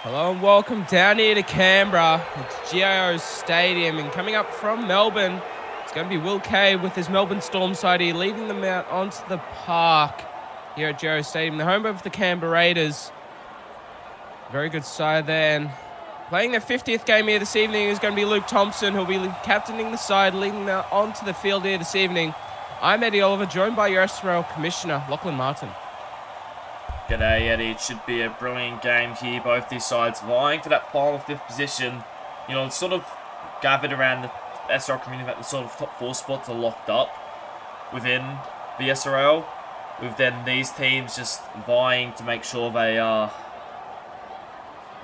Hello and welcome down here to Canberra. It's GIO Stadium, and coming up from Melbourne, it's going to be Will Kay with his Melbourne Storm side here, leading them out onto the park here at GIO Stadium, the home of the Canberra Raiders. Very good side there, and playing their 50th game here this evening is going to be Luke Thompson, who'll be captaining the side, leading them onto the field here this evening. I'm Eddie Oliver, joined by your SRL Commissioner, Lachlan Martin. G'day Eddie, it should be a brilliant game here, both these sides vying for that final 5th position. You know, it's sort of gathered around the SRL community that the sort of top 4 spots are locked up within the SRL, with then these teams just vying to make sure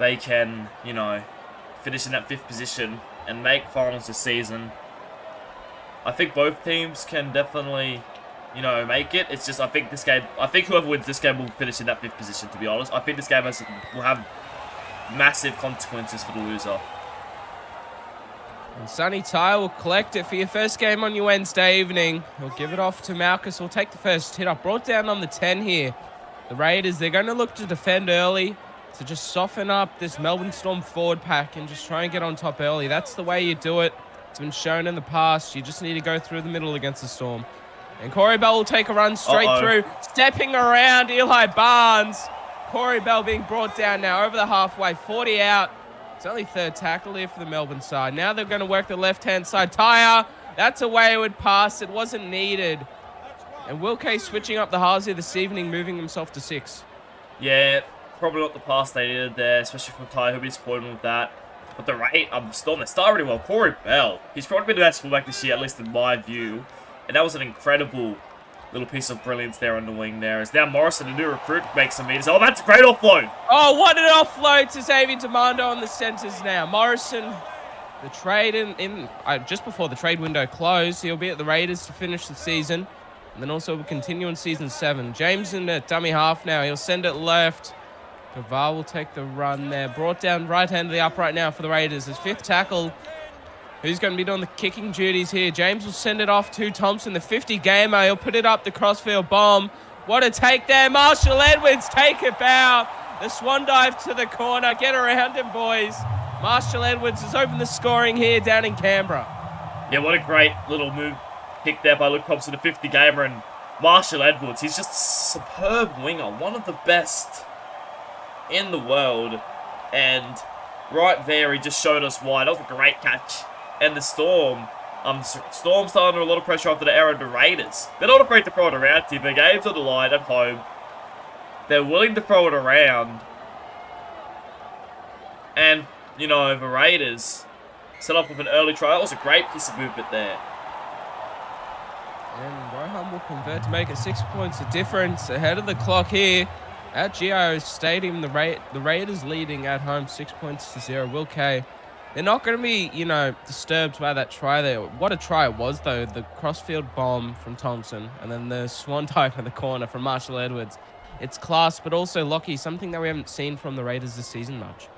they can, you know, finish in that 5th position and make finals this season. I think both teams can definitely, you know, make it. It's just, I think whoever wins this game will finish in that 5th position, to be honest. I think this game will have massive consequences for the loser. And Sonny Ty will collect it for your first game on your Wednesday evening. He'll give it off to Malchus. He'll take the first hit up. Brought down on the 10 here. The Raiders, they're going to look to defend early, to just soften up this Melbourne Storm forward pack and just try and get on top early. That's the way you do it. It's been shown in the past. You just need to go through the middle against the Storm. And Corey Bell will take a run straight through, stepping around Eli Barnes. Corey Bell being brought down now over the halfway, 40 out. It's only third tackle here for the Melbourne side. Now they're going to work the left-hand side. Tyre, that's a wayward pass. It wasn't needed. And Will Kay switching up the halves here this evening, moving himself to 6. Yeah, probably not the pass they needed there, especially from Tyre. He'll be disappointed with that. But the Storm, they started really well. Corey Bell, he's probably been the best fullback this year, at least in my view. And that was an incredible little piece of brilliance there on the wing there. As now Morrison, a new recruit, makes some meters. Oh, that's a great offload. Oh, what an offload to Xavier Demando on the centres now. Morrison, the trade just before the trade window closed. He'll be at the Raiders to finish the season. And then also will continue in Season 7. James in the dummy half now. He'll send it left. Gavar will take the run there. Brought down right hand of the upright now for the Raiders. His 5th tackle. Who's going to be doing the kicking duties here? James will send it off to Thompson, the 50 gamer. He'll put it up the crossfield bomb. What a take there. Marshall Edwards, take it bow. The swan dive to the corner. Get around him, boys. Marshall Edwards has opened the scoring here down in Canberra. Yeah, what a great little move picked there by Luke Thompson, the 50 gamer, and Marshall Edwards. He's just a superb winger, one of the best in the world. And right there, he just showed us why. That was a great catch. And the Storm starting under a lot of pressure after the error of the Raiders. They're not afraid to throw it around. If the game's on the line at home, they're willing to throw it around. And, you know, the Raiders set off with an early try. That was a great piece of movement there. And Rohan will convert to make it 6 points of difference ahead of the clock here at GIO Stadium. The Raiders leading at home 6 points to 0. Will Kay. They're not going to be, you know, disturbed by that try there. What a try it was, though. The crossfield bomb from Thompson and then the swan dive in the corner from Marshall Edwards. It's class, but also, Lockie, something that we haven't seen from the Raiders this season much.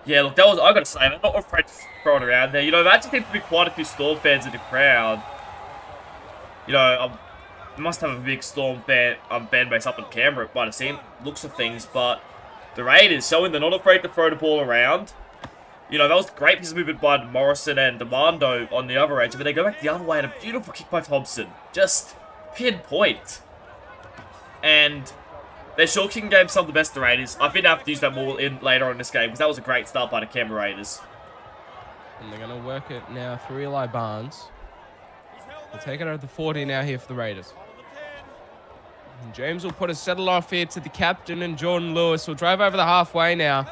Yeah, look, that was, I got to say, I'm not afraid to throw it around there. You know, there actually seems to be quite a few Storm fans in the crowd. You know, I must have a big Storm fan base up in Canberra by the same looks of things, but the Raiders showing they're not afraid to throw the ball around. You know, that was a great piece of movement by Morrison and Demando on the other edge, but they go back the other way and a beautiful kick by Thompson. Just pinpoint. And their short kicking game some of the best the Raiders. I think they have to use that more later on in this game, because that was a great start by the Canberra Raiders. And they're going to work it now through Eli Barnes. They'll take it over the 40 now here for the Raiders. And James will put a settle off here to the captain and Jordan Lewis. Will drive over the halfway now.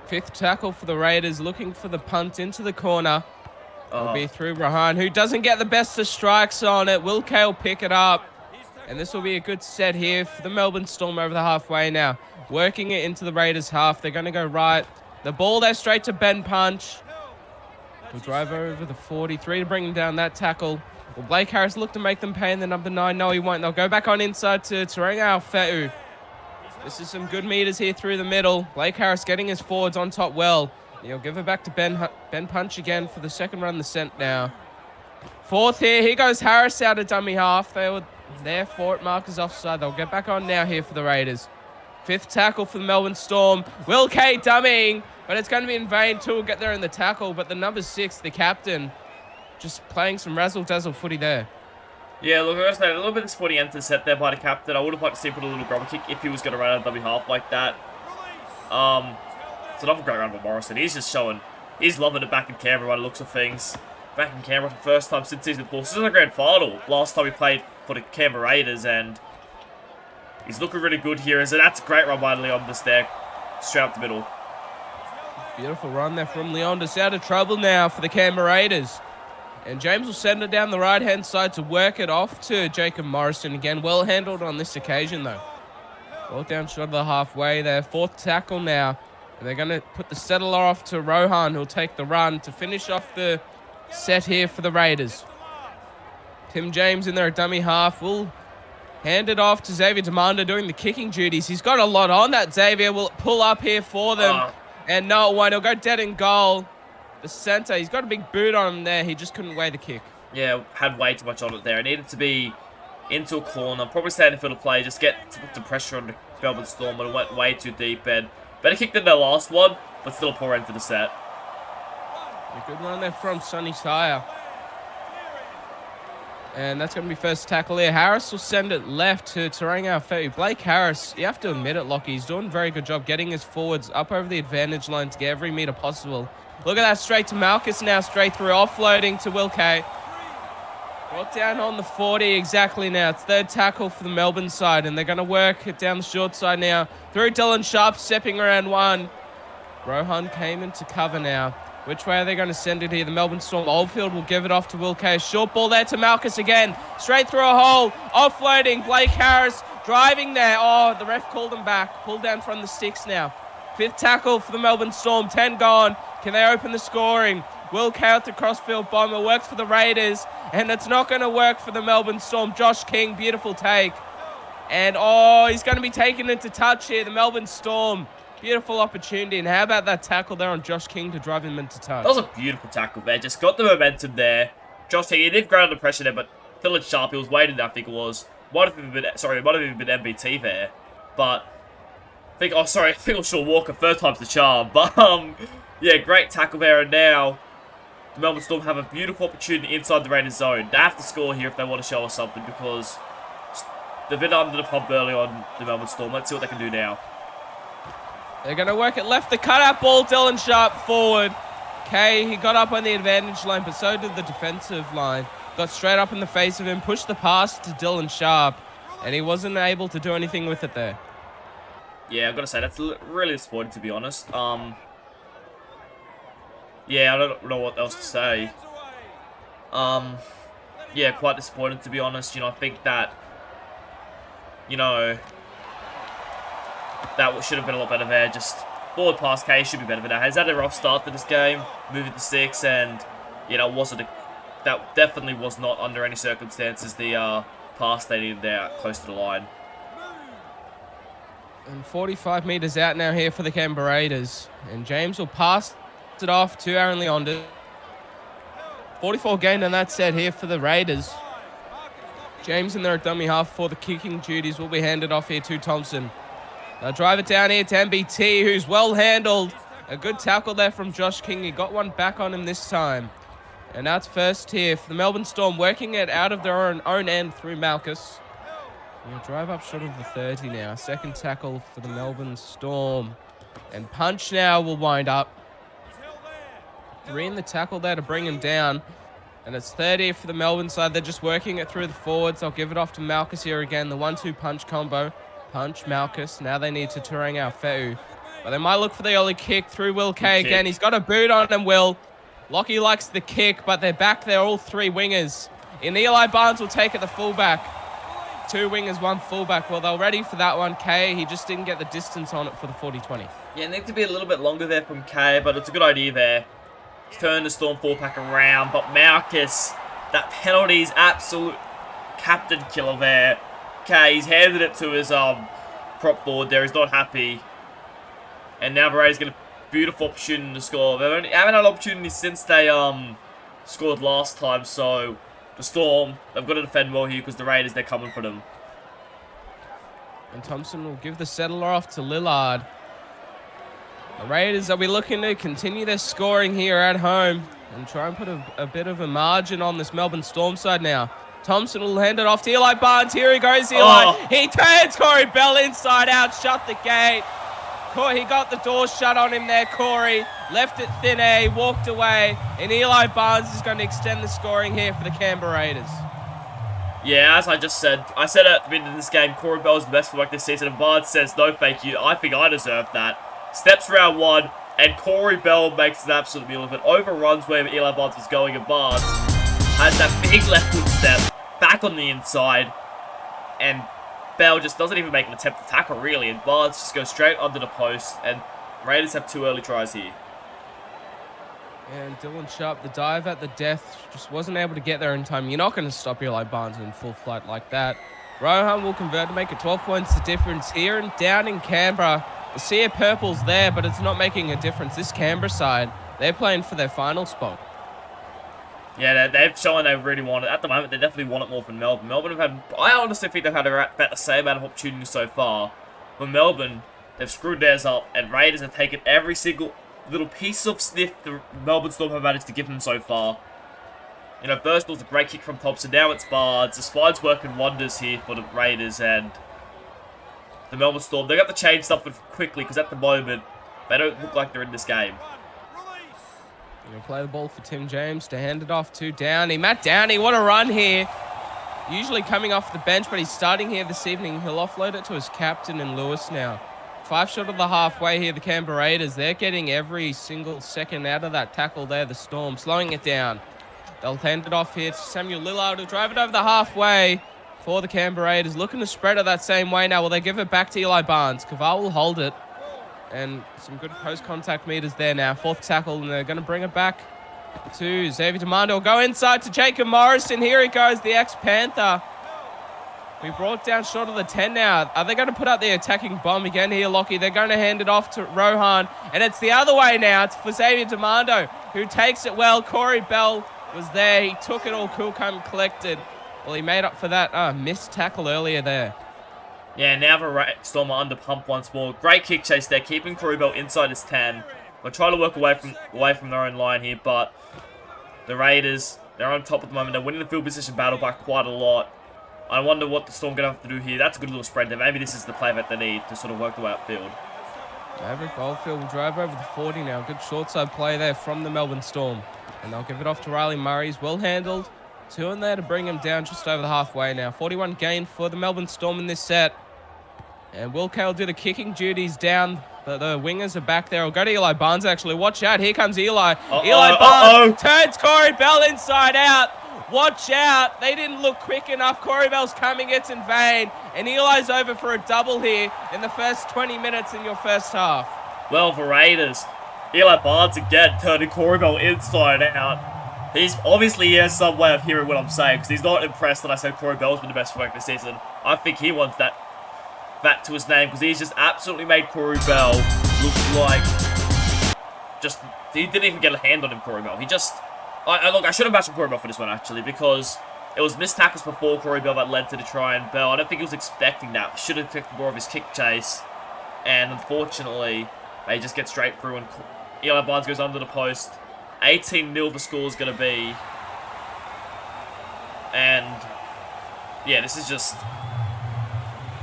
5th tackle for the Raiders, looking for the punt into the corner. It'll be through Rahan, who doesn't get the best of strikes on it. Will Kay will pick it up. And this will be a good set here for the Melbourne Storm over the halfway now. Working it into the Raiders' half. They're going to go right. The ball there straight to Ben Punch. He'll drive over the 43 to bring him down that tackle. Will Blake Harris look to make them pay in the number 9? No, he won't. They'll go back on inside to Tarenga Alfeu. This is some good meters here through the middle. Blake Harris getting his forwards on top well. He'll give it back to Ben Punch again for the second run the cent now. 4th here. Here goes Harris out of dummy half. They were there for it. Marcus offside. They'll get back on now here for the Raiders. Fifth tackle for the Melbourne Storm. Will K dummying, but it's going to be in vain. Two will get there in the tackle, but the number 6, the captain, just playing some razzle-dazzle footy there. Yeah, look, I gotta say, a little bit disappointing end to the set there by the captain. I would have liked to see him put a little grubber kick if he was going to run out of dummy half like that. It's another great run by Morrison. He's just showing, he's loving it back in Canberra by the looks of things. Back in Canberra for the first time since season 4. This is a grand final. Last time he played for the Canberra Raiders, and he's looking really good here. And that's a great run by Leondis there, straight up the middle. Beautiful run there from Leondis. Out of trouble now for the Canberra Raiders. And James will send it down the right-hand side to work it off to Jacob Morrison. Again, well handled on this occasion, though. Well down shot of the halfway there. Fourth tackle now. And they're going to put the settler off to Rohan, who'll take the run to finish off the set here for the Raiders. Tim James in there at dummy half will hand it off to Xavier Demanda doing the kicking duties. He's got a lot on that. Xavier will pull up here for them. And no, one. He'll go dead in goal. The centre, he's got a big boot on him there. He just couldn't weigh the kick. Yeah, had way too much on it there. It needed to be into a corner. Probably stay in the field of play. Just get to put some pressure on the Melbourne Storm, but it went way too deep. And better kick than their last one, but still a poor end for the set. A good run there from Sonny Tyre. And that's going to be first tackle here. Harris will send it left to Tarango Fetu. Blake Harris, you have to admit it, Lockie, he's doing a very good job getting his forwards up over the advantage line to get every metre possible. Look at that, straight to Malchus now, straight through, offloading to Will K. Brought down on the 40 exactly now. It's third tackle for the Melbourne side, and they're going to work it down the short side now. Through Dylan Sharp, stepping around one. Rohan came into cover now. Which way are they going to send it here? The Melbourne Storm. Oldfield will give it off to Will K. Short ball there to Malchus again. Straight through a hole. Offloading. Blake Harris driving there. Oh, the ref called him back. Pulled down from the sticks now. Fifth tackle for the Melbourne Storm. 10 gone. Can they open the scoring? Will K out the crossfield bomber. Works for the Raiders. And it's not going to work for the Melbourne Storm. Josh King. Beautiful take. And oh, he's going to be taken into touch here. The Melbourne Storm. Beautiful opportunity, and how about that tackle there on Josh King to drive him into touch? That was a beautiful tackle there. Just got the momentum there. Josh King, he did ground under pressure there, but Dylan Sharp, he was waiting, I think it was. Might have even been MBT there. But, I think it was Sean Walker, third time's the charm. But, yeah, great tackle there, and now the Melbourne Storm have a beautiful opportunity inside the Raiders zone. They have to score here if they want to show us something, because they've been under the pump early on the Melbourne Storm. Let's see what they can do now. They're going to work it left. The cutout ball, Dylan Sharp forward. Okay, he got up on the advantage line, but so did the defensive line. Got straight up in the face of him, pushed the pass to Dylan Sharp, and he wasn't able to do anything with it there. Yeah, I've got to say, that's really disappointing, to be honest. Yeah, I don't know what else to say. Yeah, quite disappointed, to be honest. You know, I think that, you know, that should have been a lot better there. Just forward pass K should be better than that. Has had a rough start to this game, moving to 6, and you know, that definitely was not under any circumstances the pass they needed there close to the line. And 45 metres out now here for the Canberra Raiders, and James will pass it off to Aaron Leondis. 44 gained on that set here for the Raiders. James in there at dummy half for the kicking duties will be handed off here to Thompson. They'll drive it down here to MBT, who's well handled. A good tackle there from Josh King. He got one back on him this time. And that's first here for the Melbourne Storm, working it out of their own end through Malchus. He'll drive up short of the 30 now. Second tackle for the Melbourne Storm. And punch now will wind up. 3 in the tackle there to bring him down. And it's 30 for the Melbourne side. They're just working it through the forwards. I'll give it off to Malchus here again. The 1-2 punch combo. Punch, Malchus. Now they need to Tarango Fetu. But they might look for the early kick through Will K again. He's got a boot on him, Will. Lockie likes the kick, but they're back there, all 3 wingers. And Eli Barnes will take it, the fullback. 2 wingers, 1 fullback. Well, they're ready for that one. K, he just didn't get the distance on it for the 40-20. Yeah, it needs to be a little bit longer there from K, but it's a good idea there. He's turned the Storm 4-pack around, but Malchus, that penalty is absolute captain killer there. Okay, he's handed it to his prop forward there. He's not happy. And now Varey's got a beautiful opportunity to score. They haven't had an opportunity since they scored last time. So the Storm, they've got to defend well here because the Raiders, they're coming for them. And Thompson will give the settler off to Lillard. The Raiders will be looking to continue their scoring here at home and try and put a bit of a margin on this Melbourne Storm side now. Thompson will hand it off to Eli Barnes. Here he goes, Eli. Oh. He turns Corey Bell inside out, shut the gate. He got the door shut on him there, Corey. Left it thin A, walked away. And Eli Barnes is going to extend the scoring here for the Canberra Raiders. Yeah, as I just said, I said at the beginning of this game, Corey Bell is the best fullback this season, and Barnes says, no thank you, I think I deserve that. Steps round one, and Corey Bell makes an absolute meal of it. Overruns wherever Eli Barnes was going, and Barnes has that big left foot step back on the inside, and Bell just doesn't even make an attempt to tackle, really, and Barnes just goes straight under the post, and Raiders have 2 early tries here. And Dylan Sharp, the dive at the death, just wasn't able to get there in time. You're not going to stop Eli Barnes in full flight like that. Rohan will convert to make it 12 points the difference here and down in Canberra. The sea of purple's there, but it's not making a difference. This Canberra side, they're playing for their final spot. Yeah, they've shown they really want it. At the moment, they definitely want it more than Melbourne. Melbourne have had, I honestly think they've had about the same amount of opportunities so far. But Melbourne, they've screwed theirs up, and Raiders have taken every single little piece of sniff the Melbourne Storm have managed to give them so far. You know, first was a great kick from Thompson, now it's Barnes. The spine's working wonders here for the Raiders, and the Melbourne Storm, they've got to change something quickly, because at the moment, they don't look like they're in this game. Going to play the ball for Tim James to hand it off to Downey. Matt Downey, what a run here. Usually coming off the bench, but he's starting here this evening. He'll offload it to his captain in Lewis now. 5 short of the halfway here, the Canberra Raiders. They're getting every single second out of that tackle there, the Storm, slowing it down. They'll hand it off here to Samuel Lillard, who'll drive it over the halfway for the Canberra Raiders. Looking to spread it that same way now. Will they give it back to Eli Barnes? Kaval will hold it. And some good post-contact meters there now. 4th tackle, and they're going to bring it back to Xavier Demando. Go inside to Jacob Morrison. Here he goes, the ex-Panther. We brought down short of the 10 now. Are they going to put out the attacking bomb again here, Lockie? They're going to hand it off to Rohan. And it's the other way now. It's for Xavier Demando, who takes it well. Corey Bell was there. He took it all cool, come collected. Well, he made up for that missed tackle earlier there. Yeah, now the Storm are under pump once more. Great kick chase there, keeping Corey Bell inside his 10. We're trying to work away from their own line here, but the Raiders, they're on top at the moment. They're winning the field position battle by quite a lot. I wonder what the Storm are going to have to do here. That's a good little spread there. Maybe this is the play that they need to sort of work the way upfield. Maverick Oldfield will drive over the 40 now. Good short side play there from the Melbourne Storm. And they'll give it off to Riley Murray. He's well handled. 2 in there to bring him down just over the halfway now. 41 gain for the Melbourne Storm in this set. And Will Kay will do the kicking duties down. But the wingers are back there. I'll go to Eli Barnes, actually. Watch out. Here comes Eli. Eli Barnes turns Corey Bell inside out. Watch out. They didn't look quick enough. Corey Bell's coming. It's in vain. And Eli's over for a double here in the first 20 minutes in your first half. Well, for Raiders, Eli Barnes again turning Corey Bell inside out. He's obviously, he has some way of hearing what I'm saying, because he's not impressed that I said Corey Bell's been the best work this season. I think he wants that to his name, because he's just absolutely made Corey Bell look like he didn't even get a hand on him, Corey Bell. He just, look, I should have matched Corey Bell for this one, actually, because it was missed tackles before Corey Bell that led to the try, and Bell, I don't think he was expecting that. He should have expected more of his kick chase, and unfortunately, they just get straight through, and Eli Barnes goes under the post. 18-0 the score is going to be. And, yeah, this is just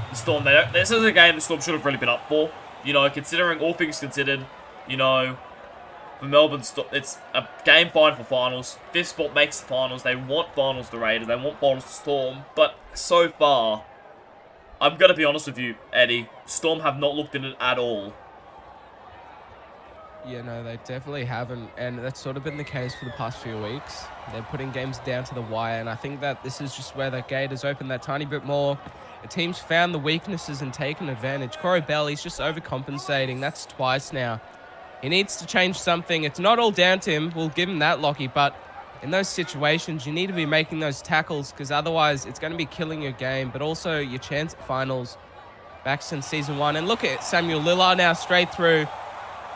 the Storm. This is a game the Storm should have really been up for. You know, considering all things considered, you know, for Melbourne, it's a game fine for finals. 5th spot makes the finals. They want finals to Raiders. They want finals to Storm. But so far, I'm going to be honest with you, Eddie, Storm have not looked in it at all. Yeah, no, they definitely haven't, and that's sort of been the case for the past few weeks. They're putting games down to the wire, and I think that this is just where the gate has opened that tiny bit more. The team's found the weaknesses and taken advantage. Corey Bell, he's just overcompensating. That's twice now. He needs to change something. It's not all down to him. We'll give him that, Lockie, but in those situations, you need to be making those tackles, because otherwise it's going to be killing your game, but also your chance at finals back since Season 1. And look at Samuel Lillard now straight through.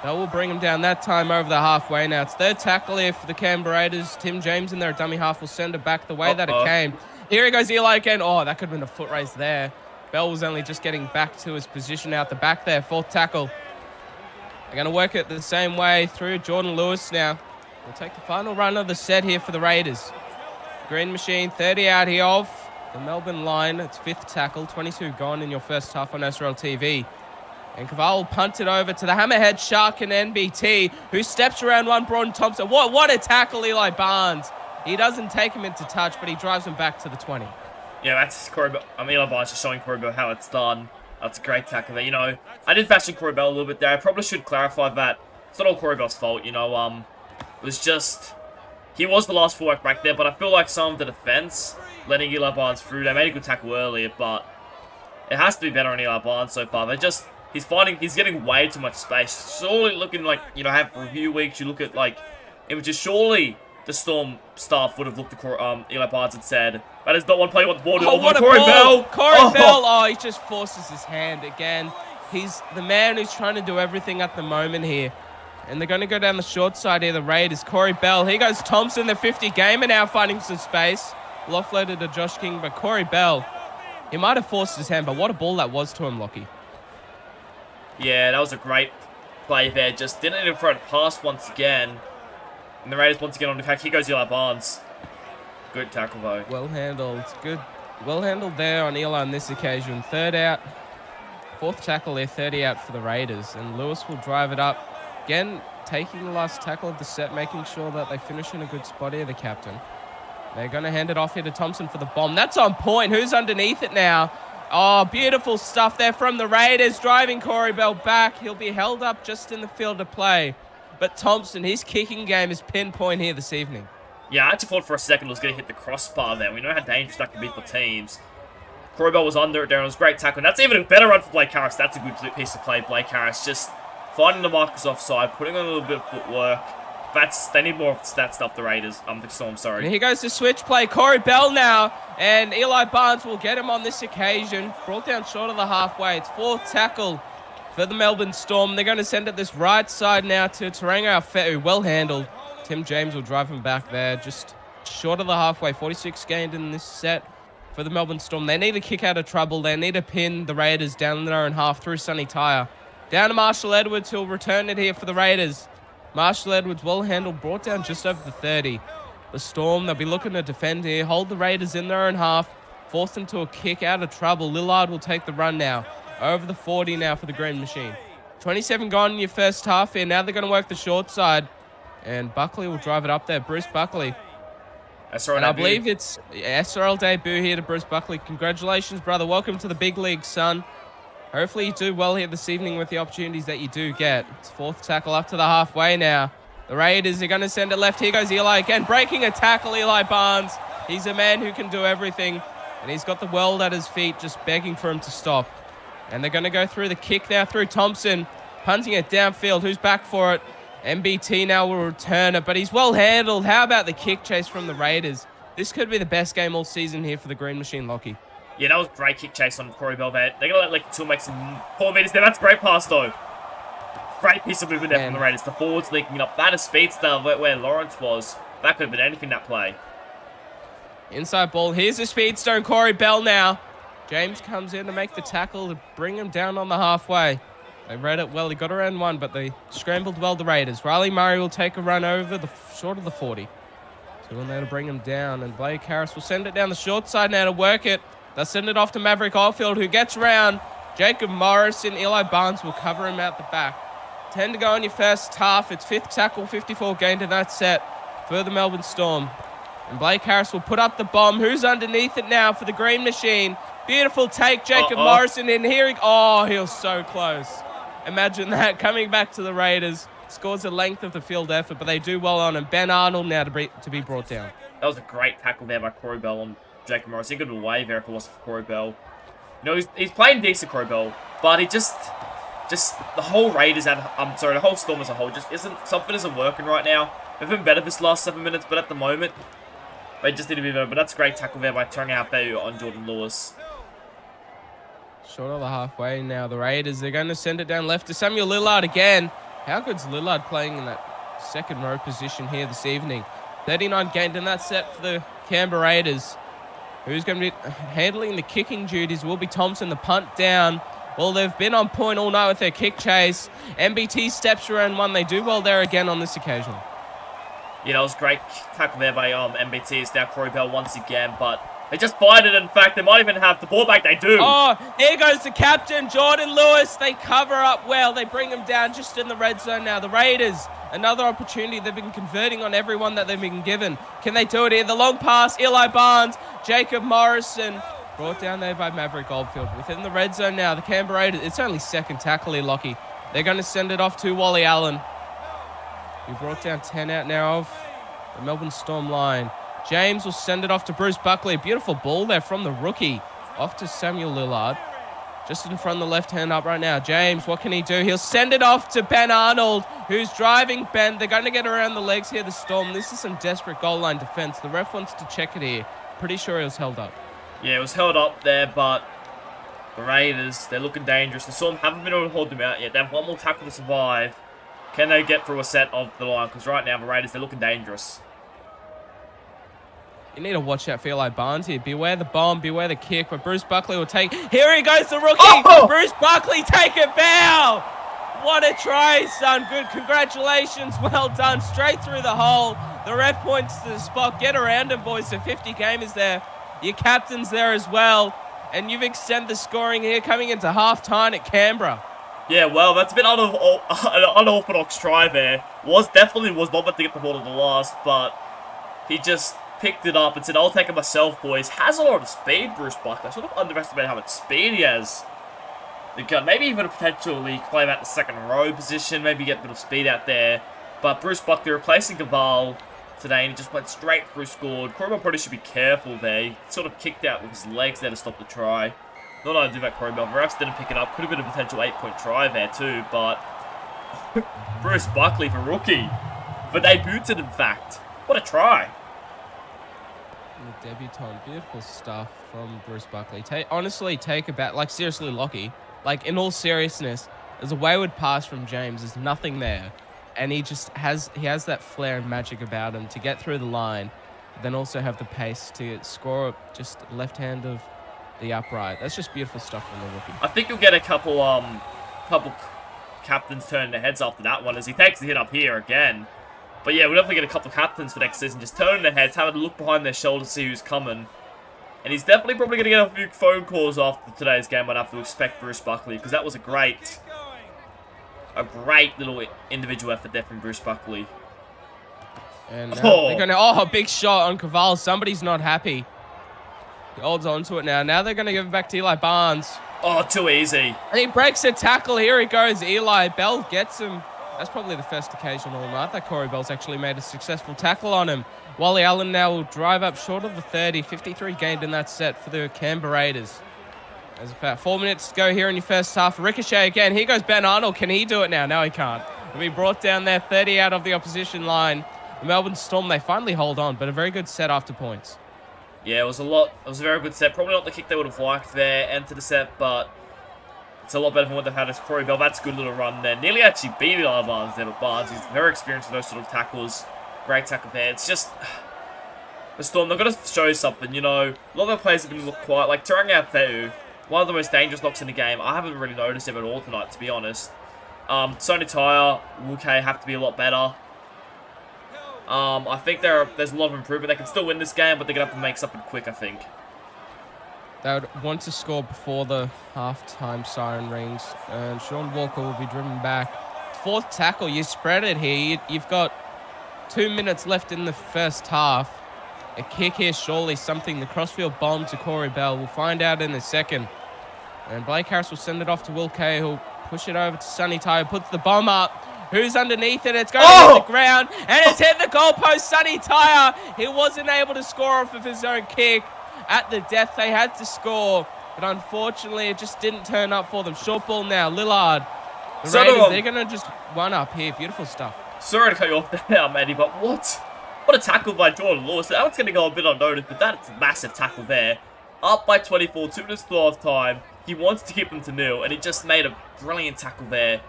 That will bring him down that time over the halfway now. It's 3rd tackle here for the Canberra Raiders. Tim James in there, dummy half, will send it back the way that it came. Here he goes, Eli again. Oh, that could have been a foot race there. Bell was only just getting back to his position out the back there. Fourth tackle. They're going to work it the same way through. Jordan Lewis now will take the final run of the set here for the Raiders. Green Machine, 30 out here off the Melbourne line. It's fifth tackle, 22 gone in your first half on SRL TV. And Caval will punt it over to the Hammerhead Shark and NBT, who steps around one. Braun Thompson. What a tackle, Eli Barnes. He doesn't take him into touch, but he drives him back to the 20. Yeah, that's Corey Bell. Eli Barnes just showing Corey Bell how it's done. That's a great tackle there. You know, I did bash Corey Bell a little bit there. I probably should clarify that it's not all Corey Bell's fault. You know, it was just... He was the last fullback back there, but I feel like some of the defense letting Eli Barnes through. They made a good tackle earlier, but it has to be better on Eli Barnes so far. He's getting way too much space. Surely looking like, you know, have review weeks, you look at, like, images. Surely the Storm staff would have looked at Eli Barnes and said, that is not one play, what the ball. Oh, what a Corey ball! Bell! Corey Bell! Oh, he just forces his hand again. He's the man who's trying to do everything at the moment here. And they're going to go down the short side here, the Raiders. Corey Bell. Here goes Thompson, the 50 gamer now finding some space. Offloaded to Josh King, but Corey Bell, he might have forced his hand, but what a ball that was to him, Lockie. Yeah, that was a great play there. Just didn't even throw it past once again. And the Raiders once again on the attack. Here goes Eli Barnes. Good tackle, though. Well handled. Good. Well handled there on Eli on this occasion. Third out. Fourth tackle there, 30 out for the Raiders. And Lewis will drive it up. Again, taking the last tackle of the set, making sure that they finish in a good spot here, the captain. They're going to hand it off here to Thompson for the bomb. That's on point. Who's underneath it now? Oh, beautiful stuff there from the Raiders, driving Corey Bell back. He'll be held up just in the field of play. But Thompson, his kicking game is pinpoint here this evening. Yeah, I actually thought for a second it was going to hit the crossbar there. We know how dangerous that can be for teams. Corey Bell was under it there, and it was a great tackle. And that's even a better run for Blake Harris. That's a good piece of play. Blake Harris just finding the markers offside, putting on a little bit of footwork. They need more of that stuff, the Raiders. The Storm, sorry. And here goes the switch play. Corey Bell now. And Eli Barnes will get him on this occasion. Brought down short of the halfway. It's fourth tackle for the Melbourne Storm. They're going to send it this right side now to Tarango Alfetu. Well handled. Tim James will drive him back there. Just short of the halfway. 46 gained in this set for the Melbourne Storm. They need to kick out of trouble. They need to pin the Raiders down in their own half through Sonny Tyre. Down to Marshall Edwards, who'll return it here for the Raiders. Marshall Edwards, well handled, brought down just over the 30. The Storm, they'll be looking to defend here, hold the Raiders in their own half, force them to a kick out of trouble. Lillard will take the run now. Over the 40 now for the Green Machine. 27 gone in your first half here. Now they're going to work the short side. And Buckley will drive it up there. Bruce Buckley. SRL and I believe it's SRL debut here to Bruce Buckley. Congratulations, brother. Welcome to the big league, son. Hopefully you do well here this evening with the opportunities that you do get. It's fourth tackle up to the halfway now. The Raiders are going to send it left. Here goes Eli again. Breaking a tackle, Eli Barnes. He's a man who can do everything. And he's got the world at his feet, just begging for him to stop. And they're going to go through the kick now through Thompson. Punting it downfield. Who's back for it? MBT now will return it, but he's well handled. How about the kick chase from the Raiders? This could be the best game all season here for the Green Machine, Lockie. Yeah, that was a great kick chase on Corey Bell there. They're going to let Lake Tool make some 4 meters there. That's a great pass, though. Great piece of movement there from the Raiders. The forwards linking up. That is speed style where Lawrence was. That could have been anything, that play. Inside ball. Here's the speedstone Corey Bell now. James comes in to make the tackle to bring him down on the halfway. They read it well. He got around one, but they scrambled well, the Raiders. Riley Murray will take a run over the short of the 40. So in there to bring him down. And Blake Harris will send it down the short side now to work it. They'll send it off to Maverick Oldfield, who gets around. Jacob Morrison, Eli Barnes will cover him out the back. 10 to go in your first half. It's fifth tackle, 54 gained in that set for the Melbourne Storm. And Blake Harris will put up the bomb. Who's underneath it now for the Green Machine? Beautiful take, Jacob Morrison in here. Oh, he was so close. Imagine that, coming back to the Raiders. Scores the length of the field effort, but they do well on him. Ben Arnold now to be brought down. That was a great tackle there by Corey Bell on Jacob Morrison. He could have been way there if it wasn't for Corey Bell. You know, he's playing decent, Corey Bell, but he just the whole Raiders and the whole Storm as a whole something isn't working right now. They've been better this last 7 minutes, but at the moment they just need to be better. But that's a great tackle there by turning out Bayu on Jordan Lewis. Short of the halfway now. The Raiders, they're going to send it down left to Samuel Lillard again. How good's Lillard playing in that second row position here this evening? 39 gained in that set for the Canberra Raiders, Who's going to be handling the kicking duties will be Thompson. The punt down. Well, they've been on point all night with their kick chase. MBT steps around one. They do well there again on this occasion. Yeah, that was a great tackle there by MBT. It's now Corey Bell once again, but they just fired it. In fact, they might even have the ball back. They do. Oh, here goes the captain, Jordan Lewis. They cover up well. They bring him down just in the red zone now. The Raiders, another opportunity. They've been converting on everyone that they've been given. Can they do it here? The long pass, Eli Barnes, Jacob Morrison. Brought down there by Maverick Goldfield. Within the red zone now, the Canberra Raiders. It's only second tackle here, Lockie. They're going to send it off to Wally Allen. We brought down 10 out now of the Melbourne Storm line. James will send it off to Bruce Buckley. Beautiful ball there from the rookie. Off to Samuel Lillard. Just in front of the left hand up right now. James, what can he do? He'll send it off to Ben Arnold, who's driving Ben. They're going to get around the legs here, the Storm. This is some desperate goal line defense. The ref wants to check it here. Pretty sure it was held up. Yeah, it was held up there, but the Raiders, they're looking dangerous. The Storm haven't been able to hold them out yet. They have one more tackle to survive. Can they get through a set of the line? Because right now, the Raiders, they're looking dangerous. You need to watch out for Eli Barnes here. Beware the bomb, beware the kick, but Bruce Buckley will take... Here he goes, the rookie! Oh! Bruce Buckley, take a bow! What a try, son. Good, congratulations. Well done. Straight through the hole. The ref points to the spot. Get around him, boys. The 50 gamers there. Your captain's there as well. And you've extended the scoring here coming into half-time at Canberra. Yeah, well, that's a bit an unorthodox try there. Definitely was not meant to get the ball to the last, but he just picked it up and said, I'll take it myself, boys. Has a lot of speed, Bruce Buckley. I sort of underestimated how much speed he has. Maybe even potentially play him at the second row position, maybe get a bit of speed out there. But Bruce Buckley replacing Gaval today, and he just went straight through, scored. Corey probably should be careful there. He sort of kicked out with his legs there to stop the try. Not only did that Corey Bell, refs didn't pick it up. Could have been a potential 8-point try there too, but Bruce Buckley for rookie. For debuted, in fact. What a try. The debutant, beautiful stuff from Bruce Buckley. Honestly, take a bat. Like, seriously, Lockie. Like, in all seriousness, there's a wayward pass from James. There's nothing there. And he just has that flair and magic about him to get through the line, but then also have the pace to score just left hand of the upright. That's just beautiful stuff from the rookie. I think you'll get a couple captains turning their heads after that one as he takes the hit up here again. But yeah, we'll definitely get a couple captains for next season just turning their heads, having a look behind their shoulder to see who's coming. And he's definitely probably going to get a few phone calls after today's game. I'd have to expect Bruce Buckley, because that was a great little individual effort there from Bruce Buckley. And they're going to... big shot on Caval. Somebody's not happy. He holds on to it now. Now they're going to give it back to Eli Barnes. Oh, too easy. And he breaks a tackle. Here he goes. Eli Bell gets him. That's probably the first occasion all night that Corey Bell's actually made a successful tackle on him. Wally Allen now will drive up short of the 30. 53 gained in that set for the Canberra Raiders. There's about 4 minutes to go here in your first half. Ricochet again. Here goes Ben Arnold. Can he do it now? No, he can't. He'll be brought down there, 30 out of the opposition line. The Melbourne Storm, they finally hold on, but a very good set after points. Yeah, it was a very good set. Probably not the kick they would have liked there, enter the set, but it's a lot better than what they've had as Corey Bell. That's a good little run there. Nearly actually beat Eli Barnes there, but Barnes, he's very experienced with those sort of tackles. Great tackle there. It's just... the Storm, they've got to show something, you know. A lot of their players have been look quiet. Like, Turanga Feu, one of the most dangerous locks in the game. I haven't really noticed him at all tonight, to be honest. Sony Tyre, Wuke have to be a lot better. I think there's a lot of improvement. They can still win this game, but they're going to have to make something quick, I think. They would want to score before the halftime siren rings. And Sean Walker will be driven back. Fourth tackle, you spread it here. You've got 2 minutes left in the first half. A kick here, surely something. The crossfield bomb to Corey Bell. We'll find out in a second. And Blake Harris will send it off to Will Kay, who'll push it over to Sonny Tyre. Puts the bomb up. Who's underneath it? It's going to hit the ground. And it's hit the goalpost. Sonny Tyre. He wasn't able to score off of his own kick. At the death, they had to score. But unfortunately, it just didn't turn up for them. Short ball now. Lillard. The Raiders, they're going to just one up here. Beautiful stuff. Sorry to cut you off there, Matty, but what a tackle by Jordan Lewis. That one's going to go a bit unnoticed, but that's a massive tackle there. Up by 24, 2 minutes to half time. He wants to keep them to nil, and he just made a brilliant tackle there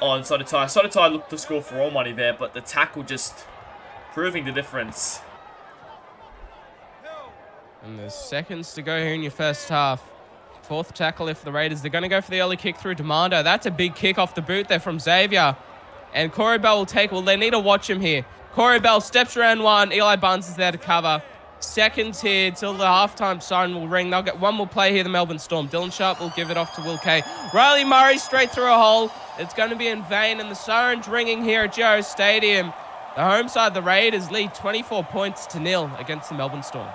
on Sonny Tyre. Sonny Tyre looked to score for all money there, but the tackle just proving the difference. And there's seconds to go here in your first half. Fourth tackle if the Raiders. They're going to go for the early kick through Demando. That's a big kick off the boot there from Xavier. And Corey Bell will take... Well, they need to watch him here. Corey Bell steps around one. Eli Barnes is there to cover. Seconds here till the halftime siren will ring. They'll get one more play here, the Melbourne Storm. Dylan Sharp will give it off to Will Kay. Riley Murray straight through a hole. It's going to be in vain, and the siren's ringing here at Geo Stadium. The home side, the Raiders, lead 24 points to 0 against the Melbourne Storm.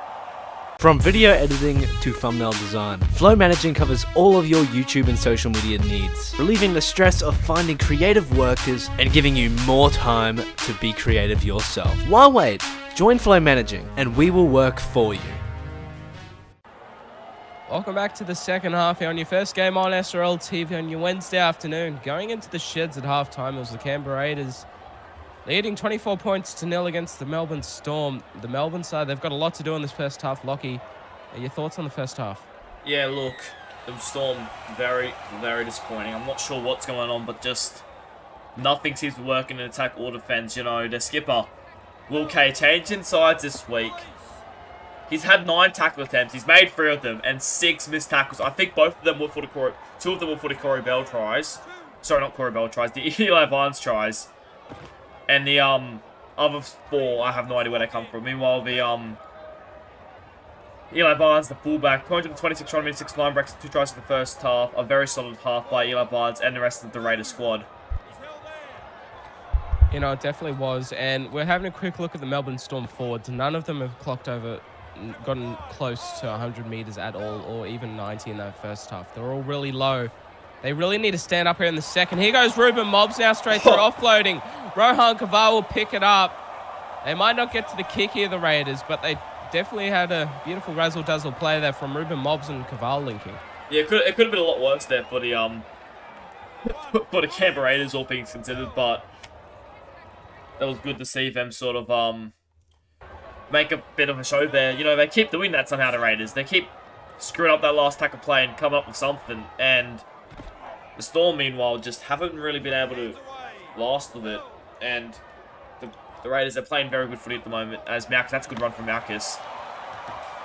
From video editing to thumbnail design, Flow Managing covers all of your YouTube and social media needs, relieving the stress of finding creative workers and giving you more time to be creative yourself. Why wait? Join Flow Managing and we will work for you. Welcome back to the second half here on your first game on SRL TV on your Wednesday afternoon. Going into the sheds at halftime, it was the Canberra Raiders leading 24 points to 0 against the Melbourne Storm. The Melbourne side, they've got a lot to do in this first half. Lockie, your thoughts on the first half? Yeah, look, the Storm, very, very disappointing. I'm not sure what's going on, but just nothing seems to work in attack or defense. You know, their skipper, Will Kay, changing sides this week. He's had 9 tackle attempts. He's made 3 of them and 6 missed tackles. I think both of them were for the Corey... 2 of them were for the Corey Bell tries. Sorry, not Corey Bell tries. The Eli Barnes tries. And the other 4, I have no idea where they come from. Meanwhile, the Eli Barnes, the fullback, 226 run, 6 line breaks, 2 tries in the first half. A very solid half by Eli Barnes and the rest of the Raiders squad. You know, it definitely was. And we're having a quick look at the Melbourne Storm forwards. None of them have gotten close to 100 meters at all, or even 90 in that first half. They're all really low. They really need to stand up here in the second. Here goes Ruben Mobbs now straight through, offloading. Rohan Kavar will pick it up. They might not get to the kick here, the Raiders, but they definitely had a beautiful razzle-dazzle play there from Ruben Mobbs and Kavar linking. Yeah, it could have been a lot worse there for the for the Canberra Raiders, all things considered, but that was good to see them sort of make a bit of a show there. You know, they keep doing that somehow, the Raiders. They keep screwing up that last tackle play and coming up with something, and the Storm, meanwhile, just haven't really been able to last with it. And the Raiders are playing very good footy at the moment. As Malchus, that's a good run from Malchus.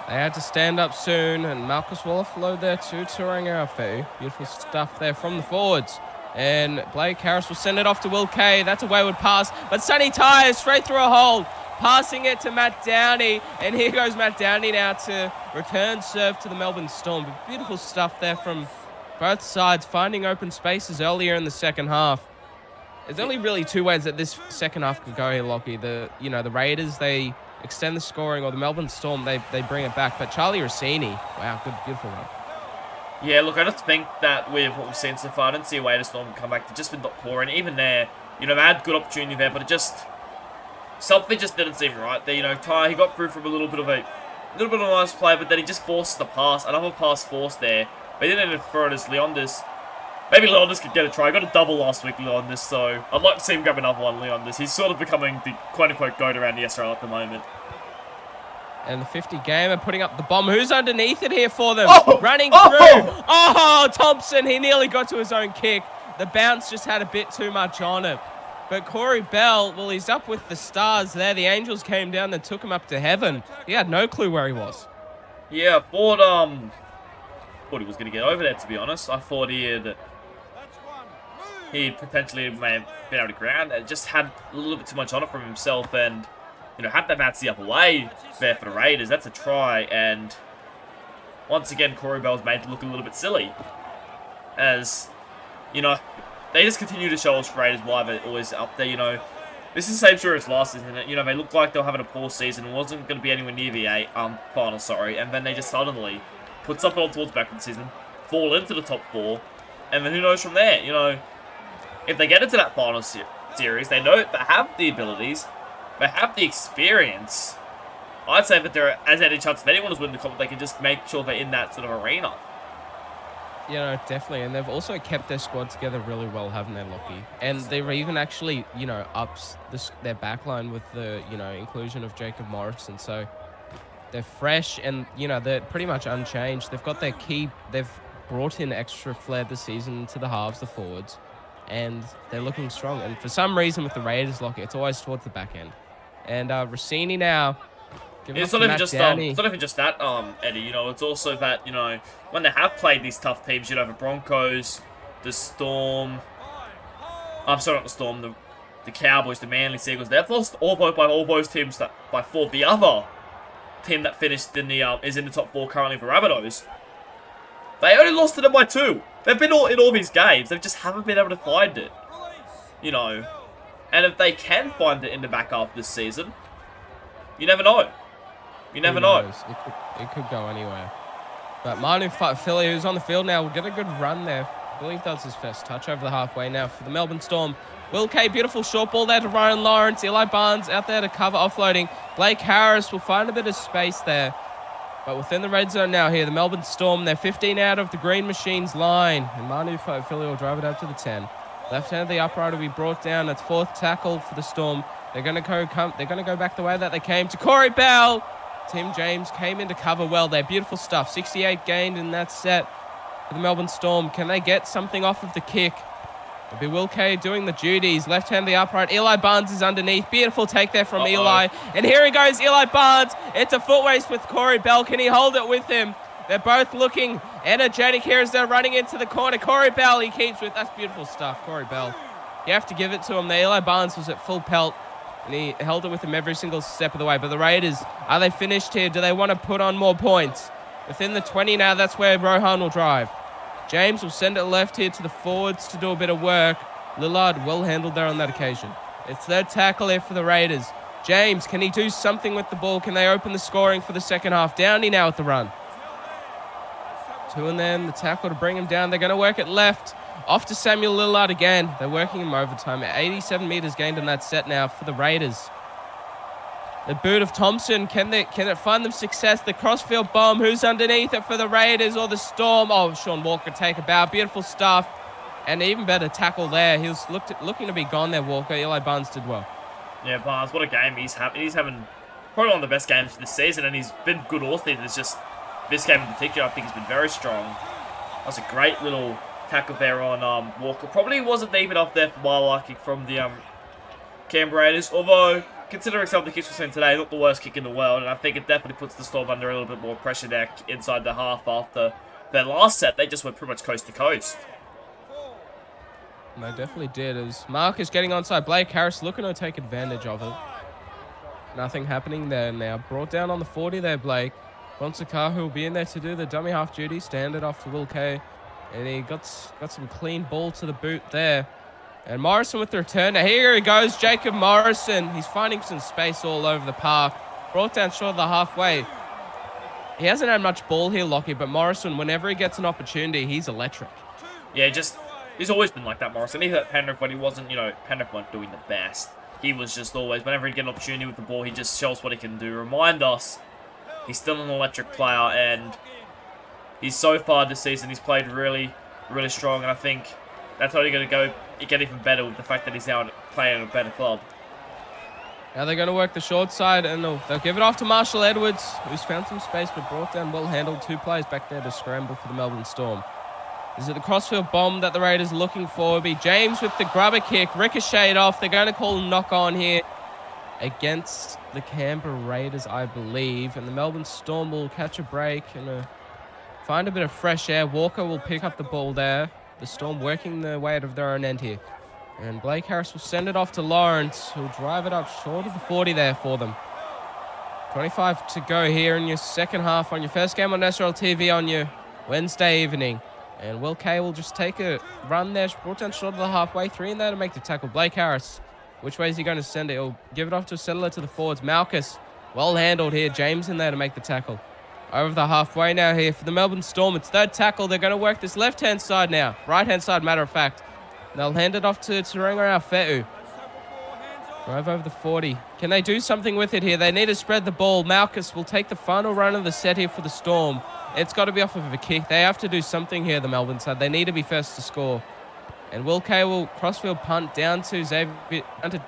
They had to stand up soon, and Malchus will offload there to Turangafu. Beautiful stuff there from the forwards. And Blake Harris will send it off to Will Kay. That's a wayward pass, but Sonny Tyers straight through a hole. Passing it to Matt Downey, and here goes Matt Downey now to return serve to the Melbourne Storm. But beautiful stuff there from both sides, finding open spaces earlier in the second half. There's only really 2 ways that this second half could go here, Lockie. The Raiders, they extend the scoring, or the Melbourne Storm, they bring it back. But Charlie Rossini, wow, good, beautiful run. Yeah, look, I just think that with what we've seen so far, I didn't see a way to Storm come back. They've just been poor, and even there, you know, they had good opportunity there, but it just... something just didn't seem right there. You know, Ty, he got through from a little bit of a nice play, but then he just forced the pass. Another pass forced there. But he didn't even throw it as Leondis. Maybe Leondis could get a try. He got a double last week, Leondis, so I'd like to see him grab another one, Leondis. He's sort of becoming the quote-unquote goat around the SRL at the moment. And the 50 gamer putting up the bomb. Who's underneath it here for them? Oh! Running through. Oh, Thompson, he nearly got to his own kick. The bounce just had a bit too much on it. But Corey Bell, well, he's up with the stars there. The Angels came down and took him up to heaven. He had no clue where he was. Yeah, I thought he was going to get over there, to be honest. I thought he potentially may have been able to ground. It just had a little bit too much on it from himself, and, you know, had that bounce the upper way there for the Raiders. That's a try, and once again, Corey Bell's made to look a little bit silly. As, you know, they just continue to show us Raiders why they're always up there, you know. This is the same story as last season. You know, they looked like they were having a poor season. It wasn't going to be anywhere near the final, and then they just suddenly put something on towards the back of the season, fall into the top 4, and then who knows from there, you know. If they get into that final series, they know they have the abilities, they have the experience. I'd say that there as any chance if anyone is winning the comp, they can just make sure they're in that sort of arena. You know, definitely. And they've also kept their squad together really well, haven't they, Lockie? And they've even actually, you know, ups their backline with the, you know, inclusion of Jacob Morrison. So they're fresh and, you know, they're pretty much unchanged. They've got their key. They've brought in extra flair this season to the halves, the forwards. And they're looking strong. And for some reason with the Raiders, Lockie, it's always towards the back end. And Rossini now Giving It's up not to even Matt just Downey. it's not even just that, Eddie. You know, it's also that, you know, when they have played these tough teams, you know, the Broncos, the Storm. I'm sorry, not the Storm. The Cowboys, the Manly Seagulls. They've lost all those teams by 4. The other team that finished in the is in the top 4 currently for Rabbitohs. They only lost to them by 2. They've been in all these games. They just haven't been able to find it. You know, and if they can find it in the back half this season, you never know. You never know. It could go anywhere. But Manu Philly, who's on the field now, will get a good run there. I believe that's his first touch over the halfway now for the Melbourne Storm. Will K, beautiful short ball there to Ryan Lawrence. Eli Barnes out there to cover, offloading. Blake Harris will find a bit of space there. But within the red zone now here, the Melbourne Storm, they're 15 out of the Green Machine's line. And Manu Philly will drive it up to the 10. Left hand of the upright will be brought down. That's 4th tackle for the Storm. They're going to go back the way that they came to Corey Bell. Tim James came into cover well there. Beautiful stuff. 68 gained in that set for the Melbourne Storm. Can they get something off of the kick? It'll be Will K doing the duties. Left hand of the upright. Eli Barnes is underneath. Beautiful take there from Eli. And here he goes, Eli Barnes. It's a foot race with Corey Bell. Can he hold it with him? They're both looking energetic here as they're running into the corner. Corey Bell, he keeps with. That's beautiful stuff, Corey Bell. You have to give it to him. The Eli Barnes was at full pelt, and he held it with him every single step of the way. But the Raiders, are they finished here? Do they want to put on more points? Within the 20 now, that's where Rohan will drive. James will send it left here to the forwards to do a bit of work. Lillard well handled there on that occasion. It's third tackle here for the Raiders. James, can he do something with the ball? Can they open the scoring for the second half? Downey now at the run. 2 and then the tackle to bring him down. They're going to work it left. Off to Samuel Lillard again. They're working him overtime. 87 meters gained in that set now for the Raiders. The boot of Thompson. Can it find them success? The crossfield bomb. Who's underneath it for the Raiders or the Storm? Oh, Sean Walker take a bow. Beautiful stuff. And even better tackle there. He was looking to be gone there, Walker. Eli Barnes did well. Yeah, Barnes, what a game he's having. He's having probably one of the best games this season, and he's been good all season. It's just this game in particular, I think he's been very strong. That was a great little tackle there on Walker. Probably wasn't deep enough there for my liking from the Canberra Raiders, although considering some of the kicks we've seen today, not the worst kick in the world, and I think it definitely puts the Storm under a little bit more pressure there inside the half after their last set. They just went pretty much coast to coast. And they definitely did. As Marcus getting onside, Blake Harris looking to take advantage of it. Nothing happening there now. Brought down on the 40 there, Blake. Bonsakahu will be in there to do the dummy half duty. Stand it off to Will K. And he got some clean ball to the boot there. And Morrison with the return. Now here he goes, Jacob Morrison. He's finding some space all over the park. Brought down short of the halfway. He hasn't had much ball here, Lockie, but Morrison, whenever he gets an opportunity, he's electric. Yeah, he's always been like that, Morrison. Even at Penrith when he wasn't, Penrith weren't doing the best. He was just always, whenever he'd get an opportunity with the ball, he just shows what he can do. Remind us, he's still an electric player, and he's so far this season, he's played really, really strong, and I think that's only going to get even better with the fact that he's now playing at a better club. Now they're going to work the short side, and they'll give it off to Marshall Edwards, who's found some space, but brought down well handled. 2 players back there to scramble for the Melbourne Storm. Is it the crossfield bomb that the Raiders are looking for? It'll be James with the grubber kick, ricocheted off. They're going to call a knock on here against the Canberra Raiders, I believe. And the Melbourne Storm will catch a break and find a bit of fresh air. Walker will pick up the ball there. The Storm working their way out of their own end here. And Blake Harris will send it off to Lawrence, who'll drive it up short of the 40 there for them. 25 to go here in your second half on your first game on SRL TV on your Wednesday evening. And Will K will just take a run there, brought down short of the halfway. 3 in there to make the tackle. Blake Harris, which way is he going to send it? He'll give it off to a settler to the forwards. Malchus, well handled here. James in there to make the tackle. Over the halfway now here for the Melbourne Storm. It's third tackle. They're going to work this left-hand side now. Right-hand side, matter of fact. They'll hand it off to Tarango Alfe'u. Drive over the 40. Can they do something with it here? They need to spread the ball. Malchus will take the final run of the set here for the Storm. It's got to be off of a kick. They have to do something here, the Melbourne side. They need to be first to score. And Will K will crossfield punt down to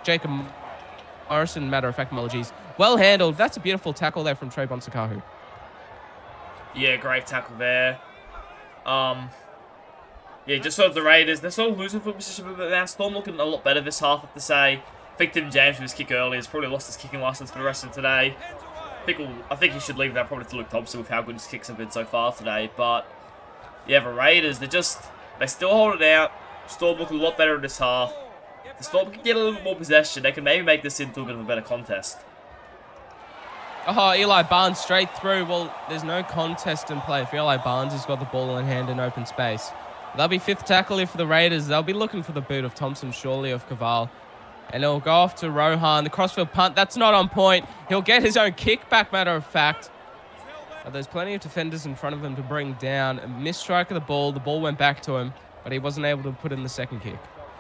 Jacob Morrison, matter of fact, apologies. Well handled. That's a beautiful tackle there from Trey Bonsakahu. Yeah, great tackle there. Yeah, just sort of the Raiders, they're sort of losing foot position, but now Storm looking a lot better this half, I have to say. I think Tim James with his kick early has probably lost his kicking license for the rest of today. I think he should leave that probably to Luke Thompson with how good his kicks have been so far today. But yeah, the Raiders, they still hold it out. Storm looking a lot better in this half. The Storm can get a little bit more possession. They can maybe make this into a bit of a better contest. Oh, Eli Barnes straight through. Well, there's no contest in play. If Eli Barnes has got the ball in hand in open space. That'll be 5th tackle here for the Raiders. They'll be looking for the boot of Thompson, surely, of Caval. And it'll go off to Rohan. The crossfield punt, that's not on point. He'll get his own kick back, matter of fact. But there's plenty of defenders in front of him to bring down. A missed strike of the ball. The ball went back to him, but he wasn't able to put in the second kick.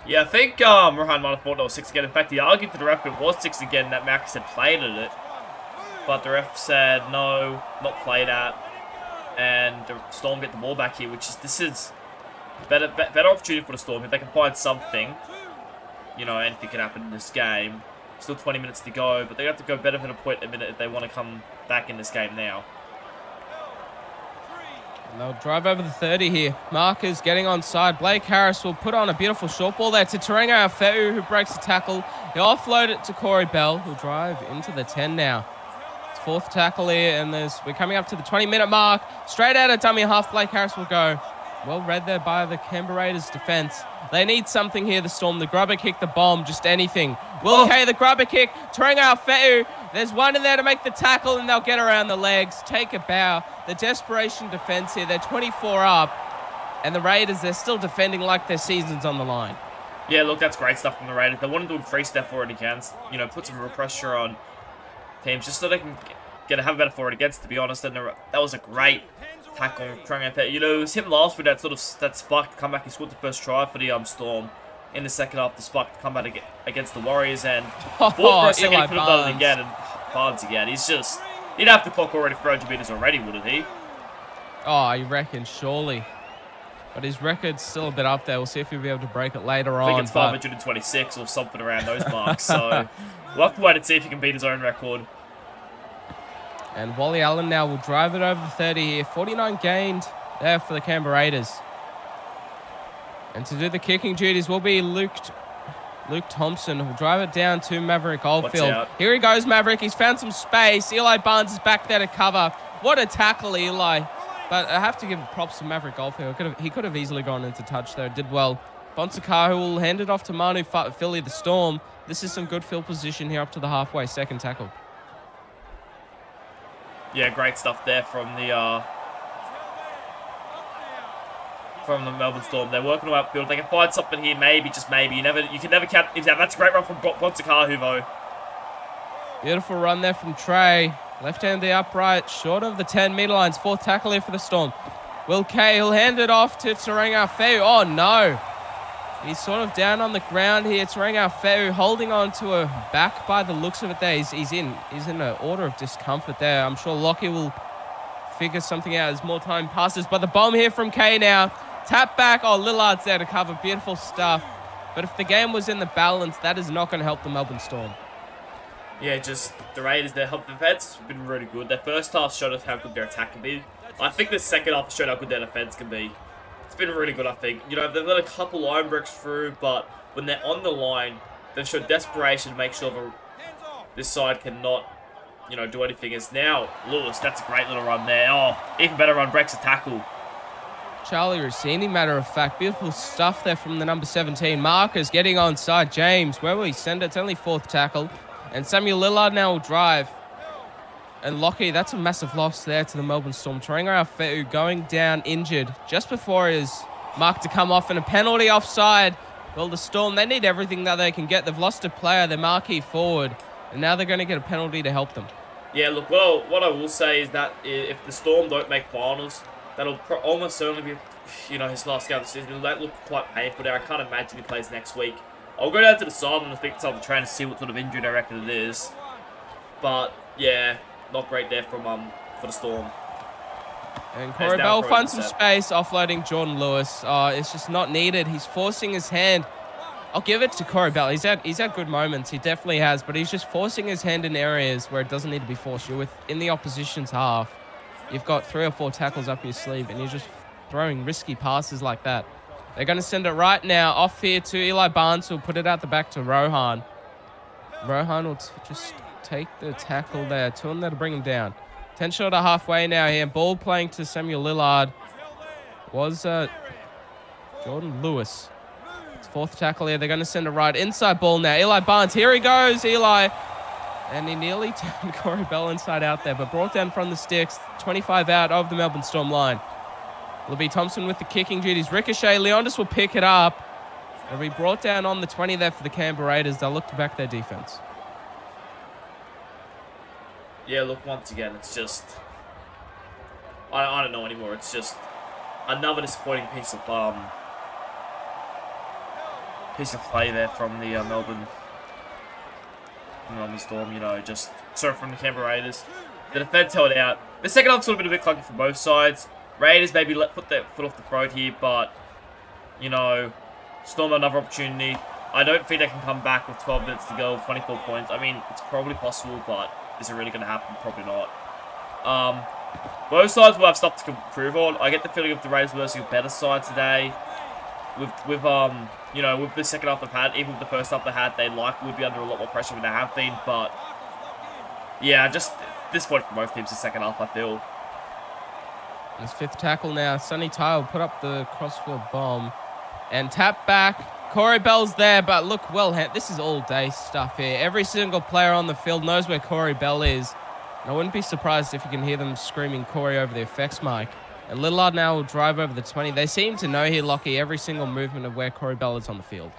Yeah, I think Rohan might have thought it was 6 again. In fact, he argued to the ref it was 6 again, that Max had played at it. But the ref said, no, not played at. And the Storm get the ball back here, this is better opportunity for the Storm. If they can find something, you know, anything can happen in this game. Still 20 minutes to go, but they have to go better than a point a minute if they want to come back in this game now. And they'll drive over the 30 here. Markers getting onside. Blake Harris will put on a beautiful short ball there to Tarango Afeu, who breaks the tackle. He'll offload it to Corey Bell, who'll drive into the 10 now. 4th tackle here, and we're coming up to the 20-minute mark. Straight out of dummy half, Blake Harris will go. Well read there by the Canberra Raiders defense. They need something here, the Storm. The grubber kick, the bomb, just anything. Will Kay, the grubber kick. Tarango Afeu. There's one in there to make the tackle, and they'll get around the legs. Take a bow. The desperation defense here. They're 24 up. And the Raiders, they're still defending like their season's on the line. Yeah, look, that's great stuff from the Raiders. They want to do a 3-step forward against, you know, put some real pressure on teams just so they can have a better forward against, to be honest. And that was a great tackle. You know, it was him last with that spark to come back. He scored the first try for the Storm in the second half. The spark to come back against the Warriors, and for a second he could have done it again. And Barnes again. He'd have to clock already for 100 meters already, wouldn't he? Oh, I reckon, surely. But his record's still a bit up there. We'll see if he'll be able to break it later on. I think it's 526 or something around those marks. So we'll have to wait and see if he can beat his own record. And Wally Allen now will drive it over the 30 here. 49 gained there for the Canberra Raiders. And to do the kicking duties will be Luke Thompson, who will drive it down to Maverick Oldfield. Here he goes, Maverick. He's found some space. Eli Barnes is back there to cover. What a tackle, Eli. But I have to give props to Maverick Oldfield. He could have easily gone into touch there. Did well. Bonsakar, who will hand it off to Manu Philly, the Storm. This is some good field position here up to the halfway. Second tackle. Yeah, great stuff there from the Melbourne Storm. They're working on upfield. They can find something here, maybe, just maybe. You can never count. That's a great run from Bonsakar, Huvo. Beautiful run there from Trey. Left hand the upright, short of the 10-meter lines. 4th tackle here for the Storm. Will Kay, he'll hand it off to Tarango Afeu. Oh, no. He's sort of down on the ground here. Tarango Afeu holding on to a back by the looks of it there. He's in an order of discomfort there. I'm sure Lockie will figure something out as more time passes. But the bomb here from Kay now. Tap back. Oh, Lillard's there to cover. Beautiful stuff. But if the game was in the balance, that is not going to help the Melbourne Storm. Yeah, just the Raiders, their defense has been really good. Their first half showed us how good their attack can be. I think the second half showed how good their defense can be. It's been really good, I think. You know, they've got a couple line breaks through, but when they're on the line, they've showed desperation to make sure this side cannot, you know, do anything. As now, Lewis, that's a great little run there. Oh, even better run, breaks a tackle. Charlie Rossini, matter of fact. Beautiful stuff there from the number 17. Marcus getting onside. James, where will he send it? It's only 4th tackle. And Samuel Lillard now will drive. And Lockie, that's a massive loss there to the Melbourne Storm. Tarango Afeu going down injured just before his mark to come off, and a penalty offside. Well, the Storm, they need everything that they can get. They've lost a player, their marquee forward, and now they're going to get a penalty to help them. Yeah, look, well, what I will say is that if the Storm don't make finals, that'll almost certainly be, you know, his last game of the season. That look quite painful there. I can't imagine he plays next week. I'll go down to the sideline and speak to some of the trainers to see what sort of injury I reckon it is. But, yeah, not great there for the Storm. And Corey Bell finds some space, offloading Jordan Lewis. It's just not needed. He's forcing his hand. I'll give it to Corey Bell. He's had good moments. He definitely has. But he's just forcing his hand in areas where it doesn't need to be forced. You're in the opposition's half. You've got 3 or 4 tackles up your sleeve, and you're just throwing risky passes like that. They're going to send it right now off here to Eli Barnes, who'll put it out the back to Rohan. Rohan will just take the tackle there. 2 on there to bring him down. 10 short of halfway now here. Ball playing to Samuel Lillard. Was Jordan Lewis. It's 4th tackle here. They're going to send a right inside ball now. Eli Barnes. Here he goes, Eli. And he nearly turned Corey Bell inside out there, but brought down from the sticks. 25 out of the Melbourne Storm line. It'll be Thompson with the kicking duties. Ricochet. Leondis will pick it up. It'll be brought down on the 20 there for the Canberra Raiders. They'll look to back their defense. Yeah, look, once again, it's just... I don't know anymore. It's just another disappointing piece of play there from the Melbourne Storm. You know, just sorry from the Canberra Raiders. The defense held out. The second half sort of been a bit clunky for both sides. Raiders maybe put their foot off the throat here, but you know, Storm another opportunity. I don't think they can come back with 12 minutes to go, 24 points. I mean, it's probably possible, but is it really going to happen? Probably not. Both sides will have stuff to improve on. I get the feeling of the Raiders versus a better side today. You know, with the second half they've had, even with the first half they had, they likely would be under a lot more pressure than they have been. But yeah, just disappointed for both teams the second half, I feel. His 5th tackle now. Sonny Tyle put up the crossfield bomb and tap back. Corey Bell's there, but look, this is all day stuff here. Every single player on the field knows where Corey Bell is. And I wouldn't be surprised if you can hear them screaming Corey over the effects mic. And Lillard now will drive over the 20. They seem to know here, Lockie, every single movement of where Corey Bell is on the field.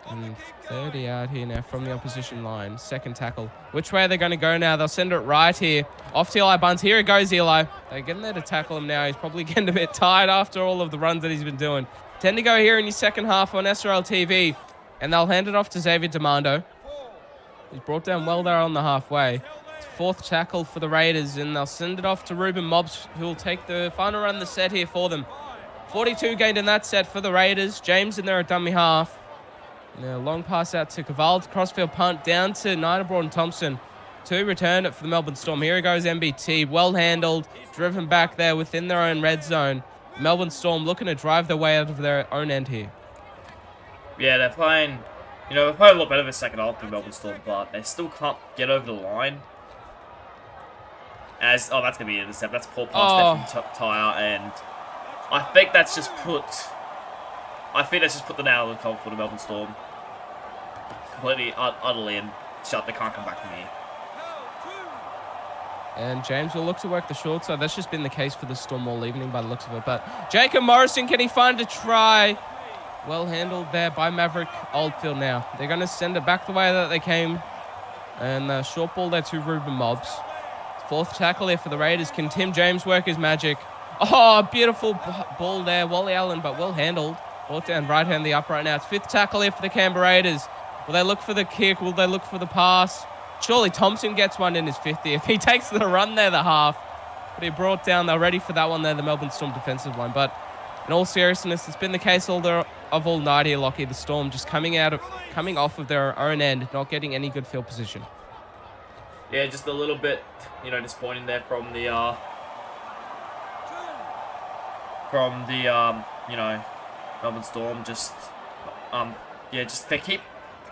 And 30 out here now from the opposition line. 2nd tackle. Which way are they going to go now? They'll send it right here. Off to Eli Barnes. Here it goes, Eli. They're getting there to tackle him now. He's probably getting a bit tired after all of the runs that he's been doing. 10 to go here in your second half on SRL TV. And they'll hand it off to Xavier Demando. He's brought down well there on the halfway. It's 4th tackle for the Raiders, and they'll send it off to Ruben Mobbs, who will take the final run of the set here for them. 42 gained in that set for the Raiders. James in there at dummy half. Now, long pass out to Caval, crossfield punt down to Nyderbroad and Thompson to return it for the Melbourne Storm. Here he goes, MBT, well handled, driven back there within their own red zone. Melbourne Storm looking to drive their way out of their own end here. Yeah, they're playing a lot better the second half than Melbourne Storm, but they still can't get over the line. That's going to be an intercept. That's poor pass there from Tyre, and I think that's just put the nail in the coffin for the Melbourne Storm. Completely, utterly, and shut. They can't come back from here. And James will look to work the short side. That's just been the case for the Storm all evening by the looks of it. But Jacob Morrison, can he find a try? Well handled there by Maverick Oldfield now. They're going to send it back the way that they came. And short ball there to Ruben Mobbs. 4th tackle here for the Raiders. Can Tim James work his magic? Oh, beautiful ball there. Wally Allen, but well handled. Brought down right hand the upright now. It's 5th tackle here for the Canberra Raiders. Will they look for the kick? Will they look for the pass? Surely Thompson gets one in his 50th. He takes the run there, the half. But he brought down, they're ready for that one there, the Melbourne Storm defensive line. But in all seriousness, it's been the case all night here, Lockie. The Storm just coming off of their own end, not getting any good field position. Yeah, just a little bit, disappointing there from the Melbourne Storm. Just they keep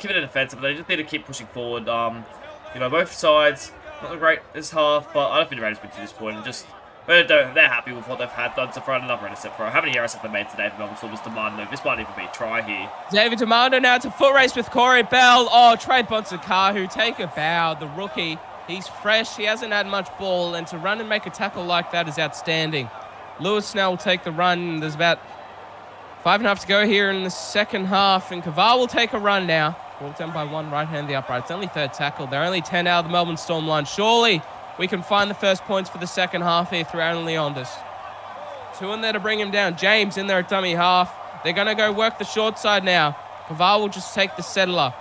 it defensive, but they just need to keep pushing forward. Both sides not great this half, but I don't think the Raiders have been too disappointed. They're happy with what they've had so far. Another intercept for how many errors have they made today for Melbourne Storm? This might even be a try here. David Demando now to foot race with Corey Bell. Oh, Trey Bonsakahu, take a bow. The rookie, he's fresh. He hasn't had much ball, and to run and make a tackle like that is outstanding. Lewis now will take the run. There's about 5.5 to go here in the second half, and Caval will take a run now. Brought down by one right hand the upright. It's only 3rd tackle. They're only 10 out of the Melbourne Storm line. Surely we can find the first points for the second half here through Aaron Leondis. 2 in there to bring him down. James in there at dummy half. They're going to go work the short side now. Caval will just take the settler.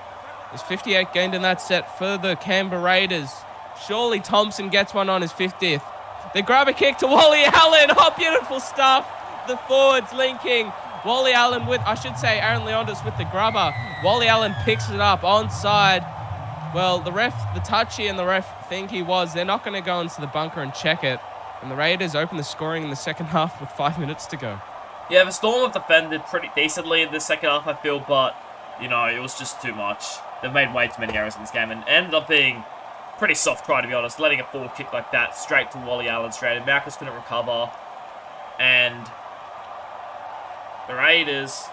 There's 58 gained in that set for the Canberra Raiders. Surely Thompson gets one on his 50th. They grab a kick to Wally Allen. Oh, beautiful stuff. The forwards linking. Wally Allen Aaron Leondis with the grubber. Wally Allen picks it up onside. Well, the touchy and the ref think he was. They're not going to go into the bunker and check it. And the Raiders open the scoring in the second half with 5 minutes to go. Yeah, the Storm have defended pretty decently in the second half, I feel, but You know, it was just too much. They've made way too many errors in this game and ended up being pretty soft try, to be honest. Letting a forward kick like that straight to Wally Allen straight. And Marcus couldn't recover. And the Raiders...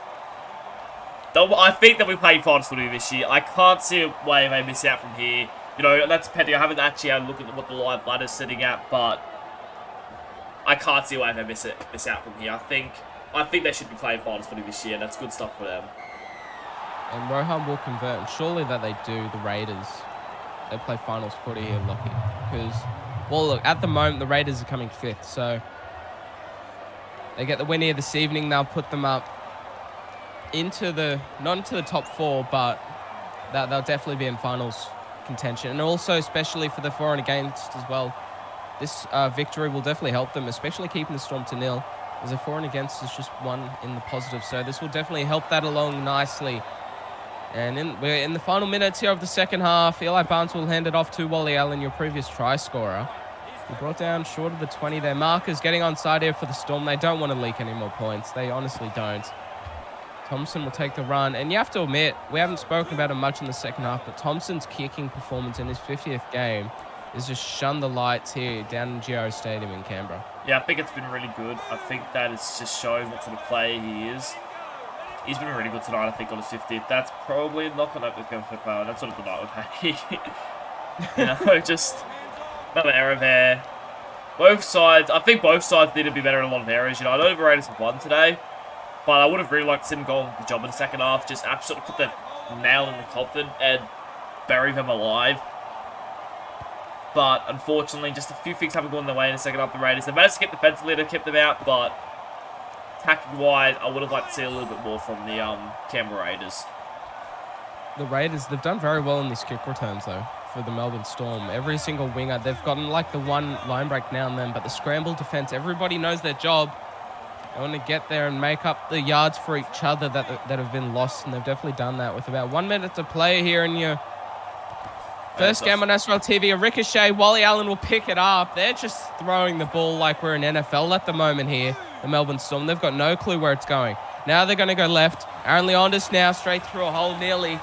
I think that we played finals footy this year. I can't see a way they miss out from here. You know, that's pending. I haven't actually had a look at what the live ladder's sitting at, but I can't see a way they miss out from here. I think they should be playing finals footy this year. That's good stuff for them. And Rohan will convert, and surely that they do, the Raiders. They play finals footy here, Lockie. Because, well, look, at the moment, the Raiders are coming 5th, so they get the win here this evening. They'll put them up into the, not into the top 4, but they'll definitely be in finals contention. And also, especially for the for and against as well, this victory will definitely help them, especially keeping the Storm to 0. As a for and against is just 1 in the positive, so this will definitely help that along nicely. And we're in the final minutes here of the second half. Eli Barnes will hand it off to Wally Allen, your previous try scorer. He brought down short of the 20 there. Markers getting onside here for the Storm. They don't want to leak any more points. They honestly don't. Thompson will take the run. And you have to admit, we haven't spoken about him much in the second half, but Thompson's kicking performance in his 50th game is just shunned the lights here down in Geo Stadium in Canberra. Yeah, I think it's been really good. I think that it's just showing what sort of player he is. He's been really good tonight, I think, on his 50th. That's probably not going to go for power. That's sort of the night we've had. You know, just another error there. Both sides, I think both sides need to be better in a lot of areas. You know, I know the Raiders have won today, but I would have really liked to see them go on the job in the second half. Just absolutely put the nail in the coffin and bury them alive. But unfortunately, just a few things haven't gone their way in the second half. The Raiders, they managed to get defensively to keep them out, but attacking-wise, I would have liked to see a little bit more from the Canberra Raiders. The Raiders, they've done very well in these kick returns, though, for the Melbourne Storm. Every single winger, they've gotten like the one line break now and then, but the scramble defense, everybody knows their job. They want to get there and make up the yards for each other that have been lost, and they've definitely done that with about 1 minute to play here in your first game on SRL TV. A ricochet, Wally Allen will pick it up. They're just throwing the ball like we're in NFL at the moment here, the Melbourne Storm. They've got no clue where it's going. Now they're going to go left. Aaron Leondis now straight through a hole nearly.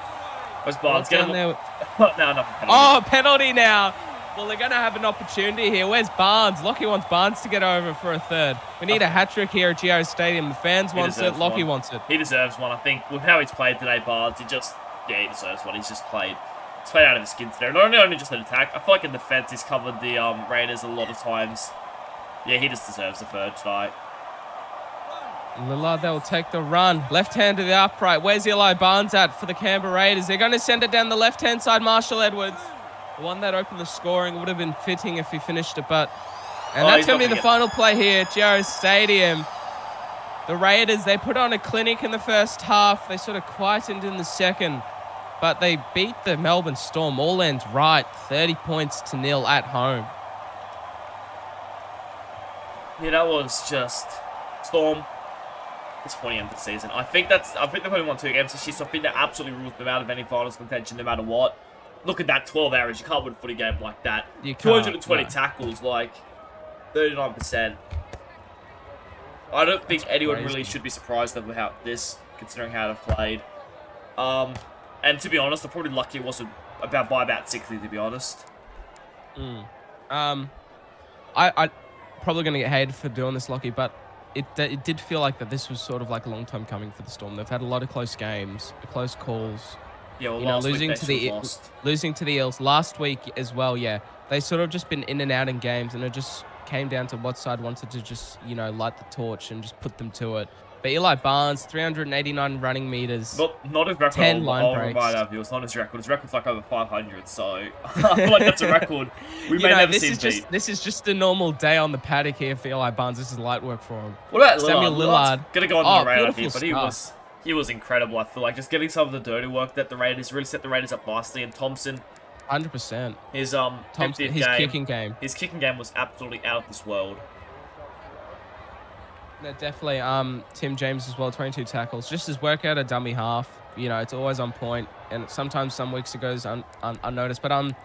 Where's Barnes? Get him there. No, penalty. Oh, penalty now. Well, they're going to have an opportunity here. Where's Barnes? Lockie wants Barnes to get over for a third. We need a hat-trick here at Geo Stadium. The fans want it. Lockie wants it. He deserves one, I think. With how he's played today, Barnes, he deserves one. He's played out of his skin today. Not only just an attack. I feel like in defense, he's covered the Raiders a lot of times. Yeah, he just deserves the third tonight. Lillard, they will take the run. Left hand to the upright. Where's Eli Barnes at for the Canberra Raiders? They're going to send it down the left-hand side. Marshall Edwards. The one that opened the scoring would have been fitting if he finished it, but... And that's going to be the final play here at Geo Stadium. The Raiders, they put on a clinic in the first half. They sort of quietened in the second, but they beat the Melbourne Storm. All ends right. 30 points to 0 at home. Yeah, that was just... Storm. Disappointing end of the season. I think they've only won 2 games this year, so I think that absolutely rules them out of any finals contention no matter what. Look at that, 12 average. You can't win a footy game like that. 220 tackles, like 39%. I don't think anyone really should be surprised about this, considering how they've played. And to be honest, I'm probably lucky it wasn't by about 60, to be honest. I probably going to get hated for doing this, Lockie, but it did feel like that this was sort of like a long time coming for the Storm. They've had a lot of close games, close calls. Yeah, well, losing to the Eels last week as well. Yeah, they sort of just been in and out in games, and it just came down to what side wanted to just light the torch and just put them to it. But Eli Barnes, 389 running meters, not his record. 10 line breaks. It's not his record. His record's like over 500. So I feel like that's a record we may never see beat. This is just a normal day on the paddock here for Eli Barnes. This is light work for him. What about Samuel Lillard? Gonna go on the radar here, but he was incredible. I feel like just getting some of the dirty work that the Raiders really set the Raiders up nicely. And Thompson, 100%. His kicking game. His kicking game was absolutely out of this world. No, definitely. Tim James as well, 22 tackles. Just his work out a dummy half. It's always on point, and sometimes some weeks it goes unnoticed. But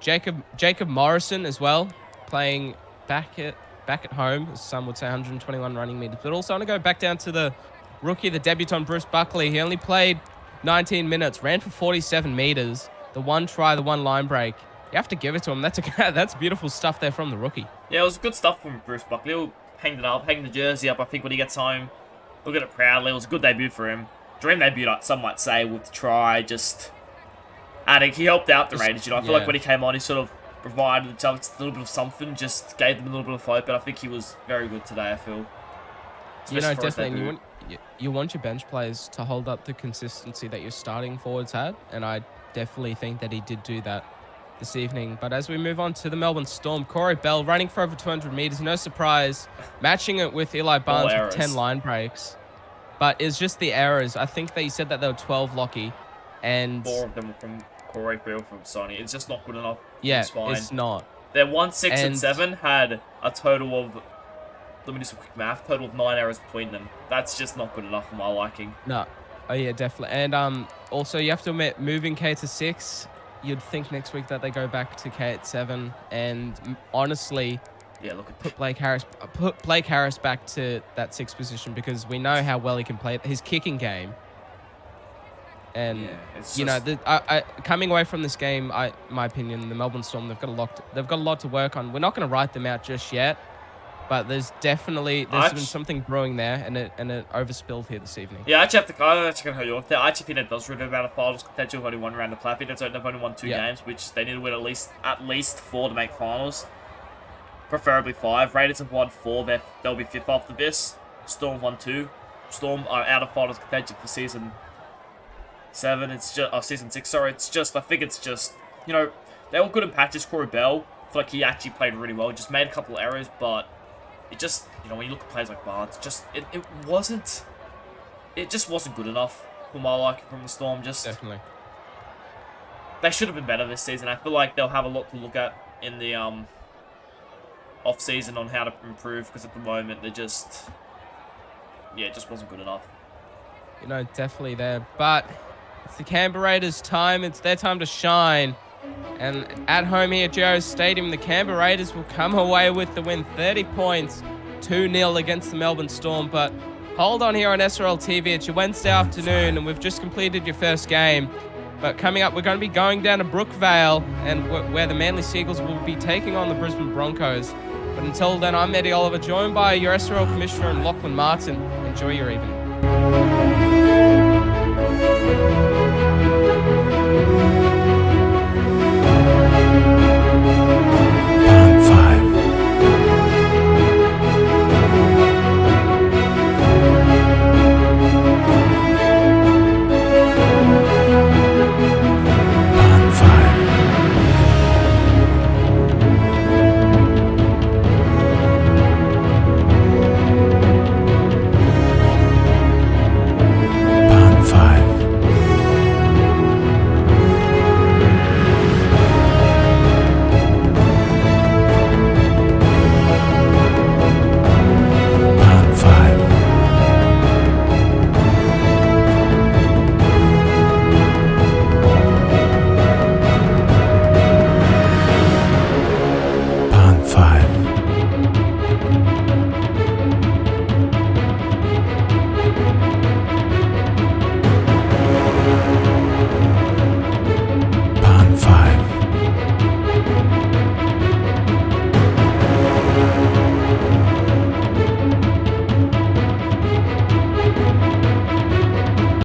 Jacob Morrison as well, playing back at home, as some would say, 121 running meters. But also I want to go back down to the rookie, the debutant Bruce Buckley. He only played 19 minutes, ran for 47 meters. The one try, the one line break. You have to give it to him. That's beautiful stuff there from the rookie. Yeah, it was good stuff from Bruce Buckley. He'll hang it up, hang the jersey up. I think when he gets home, look at it proudly. It was a good debut for him. Dream debut, some might say, with the try. Just adding, he helped out the Raiders. You know, I feel like when he came on, he sort of provided just a little bit of something, just gave them a little bit of hope. But I think he was very good today, I feel. You know, definitely, you want your bench players to hold up the consistency that your starting forwards had, and I definitely think that he did do that this evening. But as we move on to the Melbourne Storm, Corey Bell running for over 200 meters, no surprise, matching it with Eli Barnes with 10 line breaks. But it's just the errors. I think they said that there were 12, Lockie, and 4 of them were from Corey Bell from Sonny. It's just not good enough. Yeah, it's not. Their 1, 6, and 7 had a total of, let me do some quick math, total of 9 errors between them. That's just not good enough for my liking. No. Oh, yeah, definitely. And also, you have to admit, moving K to 6, you'd think next week that they go back to K at 7. And honestly, yeah, look at put Blake Harris back to that 6th position, because we know how well he can play his kicking game. And yeah, you know, coming away from this game, my opinion, the Melbourne Storm, they've got a lot to work on. We're not going to write them out just yet. But there's been something brewing there, and it overspilled here this evening. Yeah, I actually going to hold you off there. I actually think it does really about a finals contention with only one round to play. I think they've only won 2 games, which they need to win at least 4 to make finals. Preferably 5. Raiders have won 4. They'll be 5th after this. Storm won 2. Storm are out of finals contention for season 7. It's just season 6. Sorry, it's just, I think it's just, you know, they were good in patches. Corey Bell, I feel like he actually played really well. Just made a couple of errors, but it just, you know, when you look at players like Barnes, it just wasn't good enough for my liking from the Storm. Just definitely, they should have been better this season. I feel like they'll have a lot to look at in the off season on how to improve, because at the moment they're just, yeah, it just wasn't good enough. You know, definitely there, but it's the Canberra Raiders' time. It's their time to shine. And at home here at Geo's Stadium, the Canberra Raiders will come away with the win, 30 points, 2-0 against the Melbourne Storm. But hold on here on SRL TV. It's your Wednesday afternoon, and we've just completed your first game. But coming up, we're going to be going down to Brookvale, and where the Manly Seagulls will be taking on the Brisbane Broncos. But until then, I'm Eddie Oliver, joined by your SRL Commissioner and Lachlan Martin. Enjoy your evening.